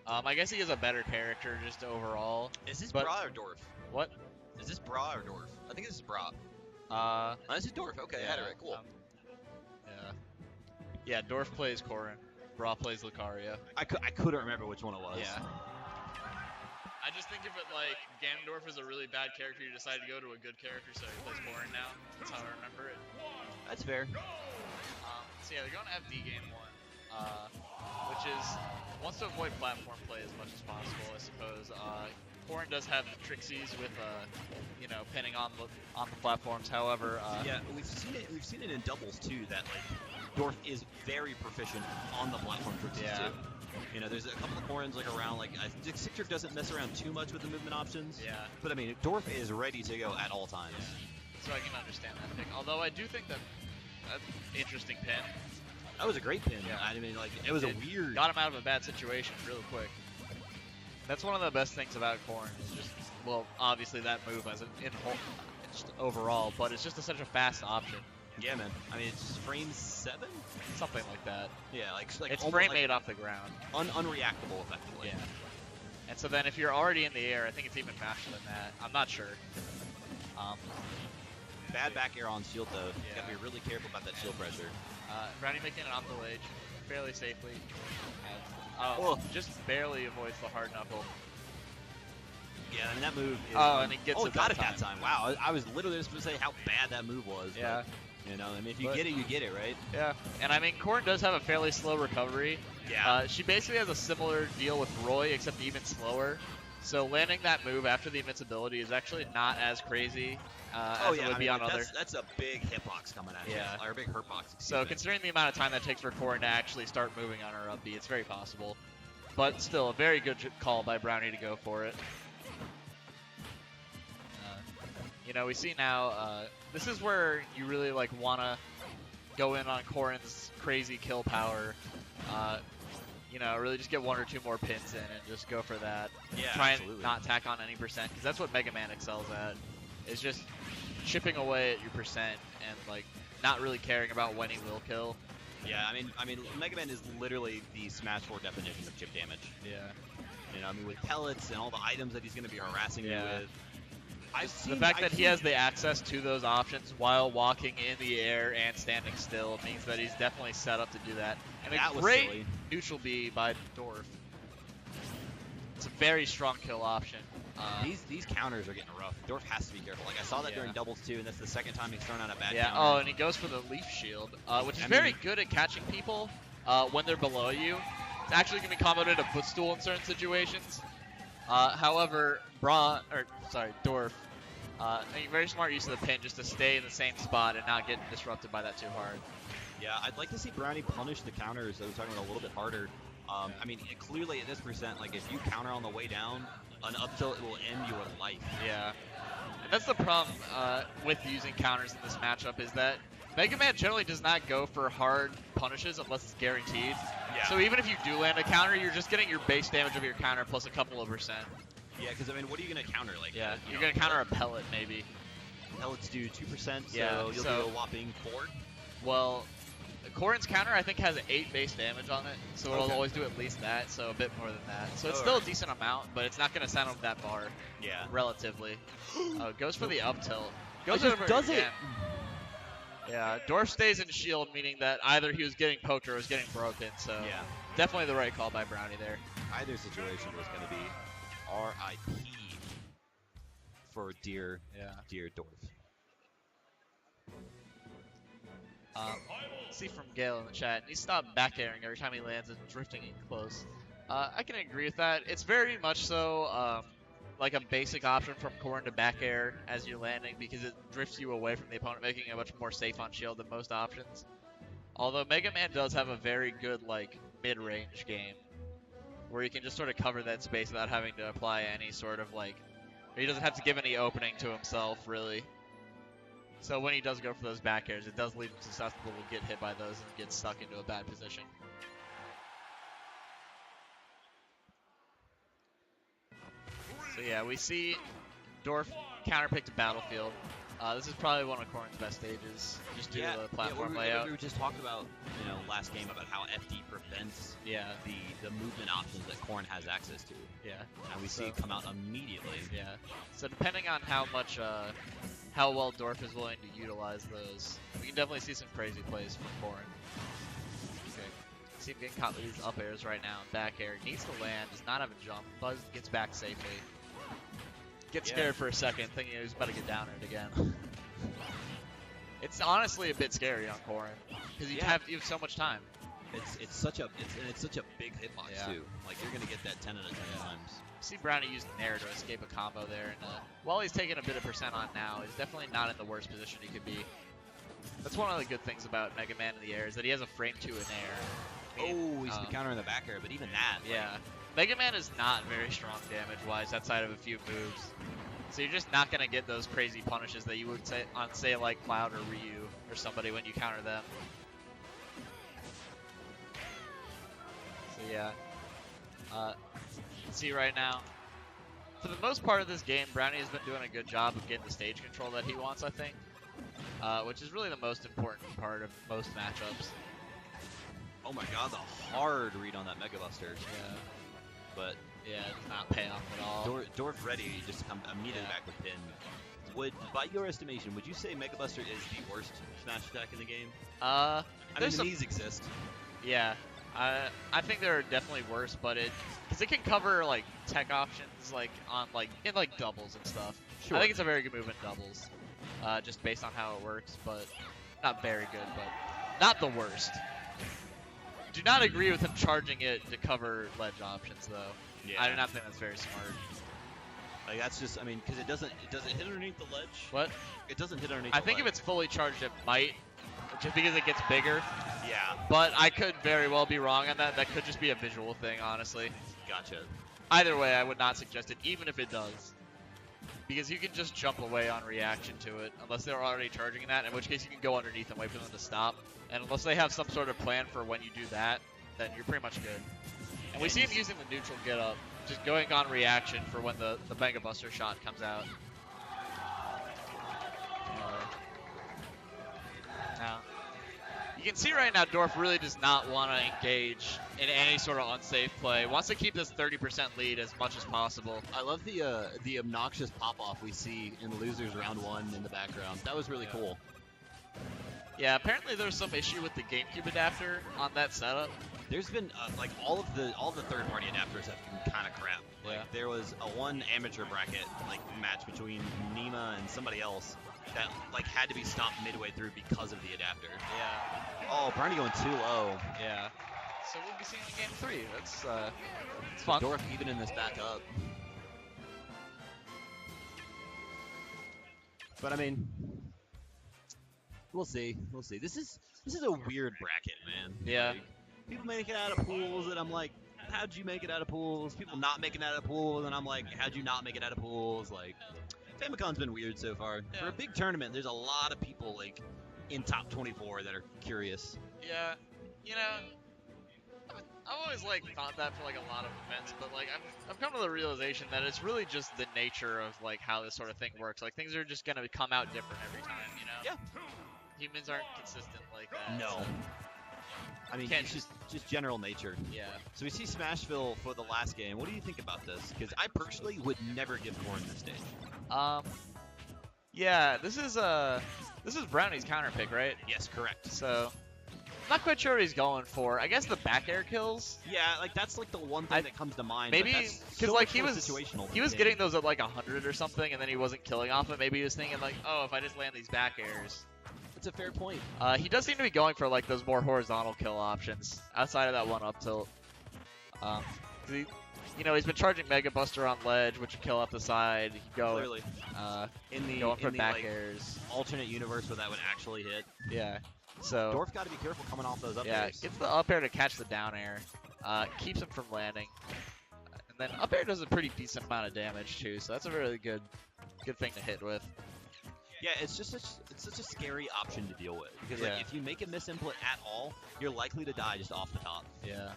I guess he is a better character just overall. Is this but Bra or Dorf? what? Is this Bra or Dorf? I think this is Bra. Uh, Oh, this is Dorf. Okay, I had it right. Cool. Yeah. Yeah, Dorf plays Corrin. Bra plays Lucario. I couldn't remember which one it was. Yeah. I just think of it like Ganondorf is a really bad character. You decided to go to a good character, so he plays Corrin now. That's how I remember it. That's fair. So yeah, they're going to FD game 1, which is wants to avoid platform play as much as possible, I suppose. Corrin does have the trixies with, you know, pinning on the platforms. However, yeah, we've seen it in doubles too. That like Dorf is very proficient on the platform trixies too. You know, there's a couple of Corrins like around. Like Citric doesn't mess around too much with the movement options. Yeah. But I mean, Dorf is ready to go at all times. Yeah. So I can understand that pick. Although I do think that that's an interesting pin. That was a great pin. Yeah. I mean, like it was a weird. Got him out of a bad situation real quick. That's one of the best things about Corrin is just, well, obviously that move as just overall, but it's just such a fast option. Yeah, man. I mean, it's frame 7, something like that. Yeah, like it's frame 8 off the ground. Unreactable, effectively. Yeah. And so then if you're already in the air, I think it's even faster than that. I'm not sure. Bad back air on shield though. Yeah. You gotta be really careful about that shield pressure. Brownie making it off the ledge fairly safely. And, just barely avoids the hard knuckle. Yeah, I mean that move is... and he gets it got it that time. Wow, I was literally just going to say how bad that move was. Yeah. But, you know, I mean, if you get it, you get it, right? Yeah. And I mean, Corrin does have a fairly slow recovery. Yeah. She basically has a similar deal with Roy, except even slower. So landing that move after the invincibility is actually not as crazy as it would be on other. That's a big hitbox coming at you. Or a big hurt box. So considering the amount of time that takes for Corrin to actually start moving on her up B, it's very possible. But still, a very good call by Brownie to go for it. You know, we see now, this is where you really like want to go in on Corrin's crazy kill power. You know, really just get 1 or 2 more pins in and just go for that. Yeah, Try absolutely. and not tack on any percent, because that's what Megaman excels at. Is just chipping away at your percent and like not really caring about when he will kill. Yeah, I mean, Megaman is literally the Smash 4 definition of chip damage. Yeah. You know, I mean, with pellets and all the items that he's going to be harassing you with. The fact that he has the access to those options while walking in the air and standing still means that he's definitely set up to do that. And a great neutral B by Dorf. It's a very strong kill option. These counters are getting rough. Dorf has to be careful. Like I saw that during doubles too, and that's the second time he's thrown out a bad counter. Oh, and he goes for the leaf shield, which is very good at catching people when they're below you. It's actually going to be comboed into footstool in certain situations. However, Dorf, very smart use of the pin just to stay in the same spot and not get disrupted by that too hard. Yeah, I'd like to see Brownie punish the counters that we're talking about a little bit harder. I mean, clearly at this percent, like if you counter on the way down, an up tilt will end your life. Yeah, and that's the problem with using counters in this matchup is that Megaman generally does not go for hard punishes unless it's guaranteed. Yeah. So even if you do land a counter, you're just getting your base damage of your counter plus a couple of percent. Yeah, because I mean, what are you going to counter? Like, you're going to counter a pellet maybe. Pellets do 2%, so you'll do a whopping 4. Well, Corrin's counter I think has 8 base damage on it, so it'll always do at least that, so a bit more than that. So it's still a decent amount, but it's not going to send him that far. Yeah. Relatively. Goes for the up tilt. Does it? Yeah, Dorf stays in shield, meaning that either he was getting poked or was getting broken, so definitely the right call by Brownie there. Either situation was going to be RIP for dear Dorf. See from Gale in the chat, he stopped back airing every time he lands and drifting in close. I can agree with that. It's very much so like a basic option from Corrin to back air as you're landing because it drifts you away from the opponent, making it much more safe on shield than most options. Although Megaman does have a very good like mid-range game where he can just sort of cover that space without having to apply any sort of like, he doesn't have to give any opening to himself really. So when he does go for those back airs, it does leave him susceptible to get hit by those and get stuck into a bad position. So yeah, we see Dorf counterpick to Battlefield. This is probably one of Corrin's best stages, just due to the platform we layout. We just talked about, last game about how FD prevents the movement options that Corrin has access to. Yeah. And we see it come out immediately. Yeah. So depending on how much, how well Dorf is willing to utilize those, we can definitely see some crazy plays from Corrin. Okay. See him getting caught with these up airs right now. Back air needs to land, does not have a jump. Buzz gets back safely. Gets scared for a second, thinking he was about to get down it again. It's honestly a bit scary on Corrin because you have so much time. It's such a big hitbox too. Like you're gonna get that 10 out of 10 times. See Brownie using Nair to escape a combo there, and while he's taking a bit of percent on now, he's definitely not in the worst position he could be. That's one of the good things about Megaman in the air is that he has a frame 2 in air. He's countering the back air, but even that. Yeah. Megaman is not very strong damage-wise outside of a few moves. So you're just not going to get those crazy punishes that you would say on, say, like Cloud or Ryu or somebody when you counter them. So yeah. See right now, for the most part of this game, Brownie has been doing a good job of getting the stage control that he wants, I think. Which is really the most important part of most matchups. Oh my god, the hard read on that Mega Buster. Yeah. But yeah, it does not pay off at all. Dorf ready just to come immediately back with pin. By your estimation, would you say Mega Buster is the worst smash attack in the game? I mean, the knees exist. Yeah. I think they're definitely worse, but because it can cover like tech options like on in doubles and stuff. Sure. I think it's a very good move in doubles, just based on how it works, but not very good, but not the worst. Do not agree with him charging it to cover ledge options, though. Yeah. I do not think that's very smart. Like that's just, I mean, because it doesn't hit underneath the ledge. What? It doesn't hit underneath. I think if it's fully charged, it might, just because it gets bigger. Yeah. But I could very well be wrong on that. That could just be a visual thing, honestly. Gotcha. Either way, I would not suggest it, even if it does. Because you can just jump away on reaction to it, unless they're already charging that, in which case you can go underneath and wait for them to stop. And unless they have some sort of plan for when you do that, then you're pretty much good. And we see him using the neutral get up, just going on reaction for when the Mega Buster shot comes out. Now, you can see right now Dorf really does not want to engage in any sort of unsafe play. Wants to keep this 30% lead as much as possible. I love the obnoxious pop-off we see in Losers Round 1 in the background. That was really cool. Yeah, apparently there's some issue with the GameCube adapter on that setup. There's been like all the third-party adapters have been kind of crap. Like there was a one amateur bracket match between Nima and somebody else that had to be stopped midway through because of the adapter. Yeah. Oh, Brownie going too low. Yeah. So we'll be seeing game 3. That's it's fun. Dorf even in this back up. But I mean, we'll see. We'll see. This is a weird bracket, man. Yeah. People make it out of pools, and I'm like, how'd you make it out of pools? People not making it out of pools, and I'm like, how'd you not make it out of pools? Like, Famicon's been weird so far. Yeah. For a big tournament, there's a lot of people in top 24 that are curious. Yeah, I've always thought that for a lot of events, but I've come to the realization that it's really just the nature of how this sort of thing works. Things are just gonna come out different every time, Yeah. Humans aren't consistent like that. No. So. I mean, it's just general nature. Yeah. So we see Smashville for the last game. What do you think about this? Because I personally would never give Corrin this stage. Yeah, this is Brownie's counter pick, right? Yes, correct. So, I'm not quite sure what he's going for. I guess the back air kills. Yeah, that's the one thing that comes to mind. Maybe because he was getting those at 100 or something, and then he wasn't killing off it. Maybe he was thinking oh, if I just land these back airs. That's a fair point. He does seem to be going for those more horizontal kill options outside of that one up tilt. He's been charging Mega Buster on ledge, which would kill off the side. He could go clearly going for back airs. Alternate universe where that would actually hit. Yeah. So Dorf got to be careful coming off those up airs. Gets the up air to catch the down air. Keeps him from landing. And then up air does a pretty decent amount of damage too, so that's a really good thing to hit with. Yeah, it's such a scary option to deal with because if you make a misinput at all, you're likely to die just off the top. Yeah.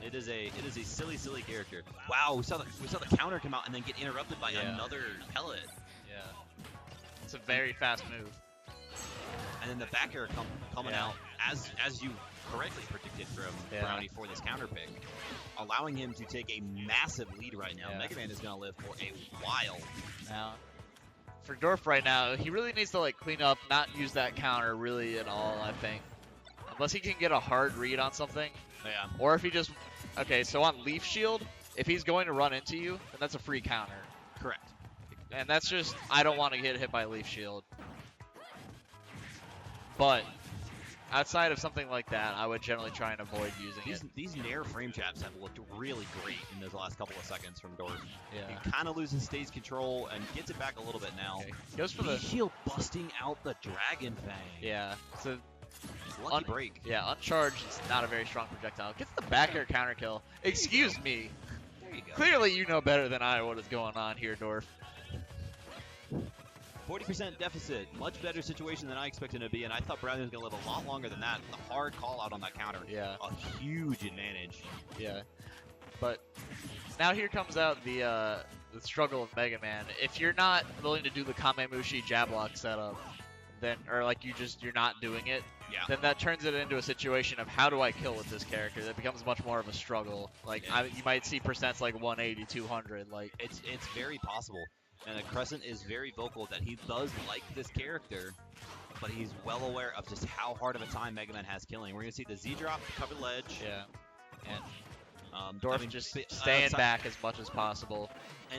It is a silly character. Wow, we saw the counter come out and then get interrupted by another pellet. Yeah. It's a very fast move. And then the back air coming out, as you correctly predicted from Brownie for this counter pick, allowing him to take a massive lead right now. Megaman is going to live for a while. Now, for Dorf right now, he really needs to like clean up, not use that counter really at all, I think. Unless he can get a hard read on something. Yeah. Or if he just... Okay, so on Leaf Shield, if he's going to run into you, then that's a free counter. Correct. And that's just... I don't want to get hit by Leaf Shield. But outside of something like that, I would generally try and avoid using it. These Nair frame traps have looked really great in those last couple of seconds from Dorf. Yeah. He kind of loses stage control and gets it back a little bit now. Okay. Goes for Leaf the shield busting out the Dragon Fang. Yeah. So lucky break. Yeah, uncharged is not a very strong projectile. Gets the back air counter kill. Excuse me. There you go. Clearly you know better than I what is going on here, Dorf. 40% deficit, much better situation than I expected it to be, and I thought Brownie was going to live a lot longer than that. The hard call out on that counter. Yeah. A huge advantage. Yeah. But now here comes out the struggle of Megaman. If you're not willing to do the Kamemushi jab lock setup, then or like you're not doing it, then that turns it into a situation of how do I kill with this character? That becomes much more of a struggle. Like you might see percents like 180, 200. Like it's very possible. And Crescent is very vocal that he does like this character, but he's well aware of just how hard of a time Megaman has killing. We're going to see the Z drop, the covered ledge. Yeah. And Dorf just staying back as much as possible.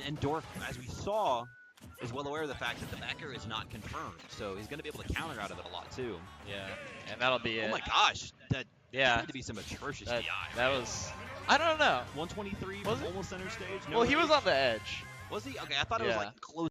And Dorf, as we saw, is well aware of the fact that the back air is not confirmed. So he's going to be able to counter out of it a lot, too. Yeah. And that'll be it. Oh, my gosh. That had to be some atrocious DI. That was... I don't know. 123 from almost center stage? No well, he was on the edge. Was he? Okay, I thought it was like close.